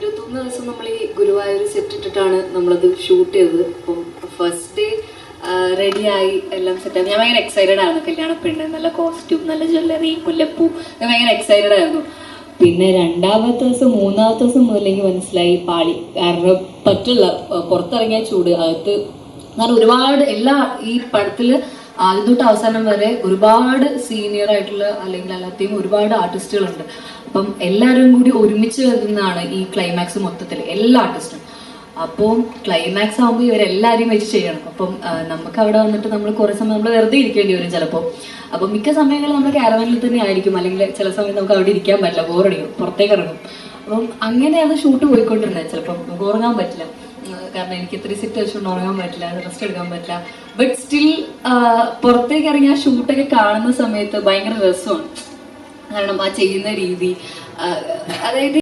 21 ദിവസം നമ്മൾ ഈ ഗുരുവായൂർ സെറ്റ് ഇട്ടിട്ടാണ് നമ്മളത് ഷൂട്ട് ചെയ്തത്. അപ്പം ഫസ്റ്റ് ഡേ റെഡിയായി എല്ലാം സെറ്റായി. ഞാൻ ഭയങ്കര എക്സൈറ്റഡ് ആയിരുന്നു. കല്യാണ പെണ്ണ്, നല്ല കോസ്റ്റ്യൂം, നല്ല ജ്വല്ലറി, മുല്ലപ്പൂ, ഞാൻ ഭയങ്കര എക്സൈറ്റഡ് ആയിരുന്നു. പിന്നെ രണ്ടാമത്തെ ദിവസം മൂന്നാമത്തെ ദിവസം മുതലേക്ക് മനസ്സിലായി പാളി. കാരണം പറ്റില്ല, പുറത്തിറങ്ങിയ ചൂട് അകത്ത്. എന്നാൽ ഒരുപാട് ഈ പടത്തില് ആദ്യം തൊട്ട് അവസാനം വരെ ഒരുപാട് സീനിയർ ആയിട്ടുള്ള അല്ലെങ്കിൽ അല്ലാതെയും ഒരുപാട് ആർട്ടിസ്റ്റുകളുണ്ട്. അപ്പം എല്ലാവരും കൂടി ഒരുമിച്ച് വരുന്നതാണ് ഈ ക്ലൈമാക്സ് മൊത്തത്തിൽ, എല്ലാ ആർട്ടിസ്റ്റും. അപ്പോൾ ക്ലൈമാക്സ് ആകുമ്പോൾ ഇവരെല്ലാവരെയും വെച്ച് ചെയ്യണം. അപ്പം നമുക്ക് അവിടെ വന്നിട്ട് നമ്മൾ കുറേ സമയം നമ്മൾ വെറുതെ ഇരിക്കേണ്ടി വരും ചിലപ്പോൾ. അപ്പം മിക്ക സമയങ്ങളിൽ നമ്മൾ കാരവാനിൽ തന്നെ ആയിരിക്കും, അല്ലെങ്കിൽ ചില സമയം നമുക്ക് അവിടെ ഇരിക്കാൻ പറ്റില്ല, ബോറടിക്കും, പുറത്തേക്ക് ഇറങ്ങും. അപ്പം അങ്ങനെയാണ് ഷൂട്ട് പോയിക്കൊണ്ടിരുന്നത്. ചിലപ്പം നമുക്ക് ഉറങ്ങാൻ പറ്റില്ല, കാരണം എനിക്ക് ഇത്രയും സെറ്റ് വെച്ചുകൊണ്ട് ഉറങ്ങാൻ പറ്റില്ല, റെസ്റ്റ് എടുക്കാൻ പറ്റില്ല. ബട്ട് സ്റ്റിൽ പുറത്തേക്ക് ഇറങ്ങി ആ ഷൂട്ടൊക്കെ കാണുന്ന സമയത്ത് ഭയങ്കര രസമാണ്. കാരണം ആ ചെയ്യുന്ന രീതി, അതായത്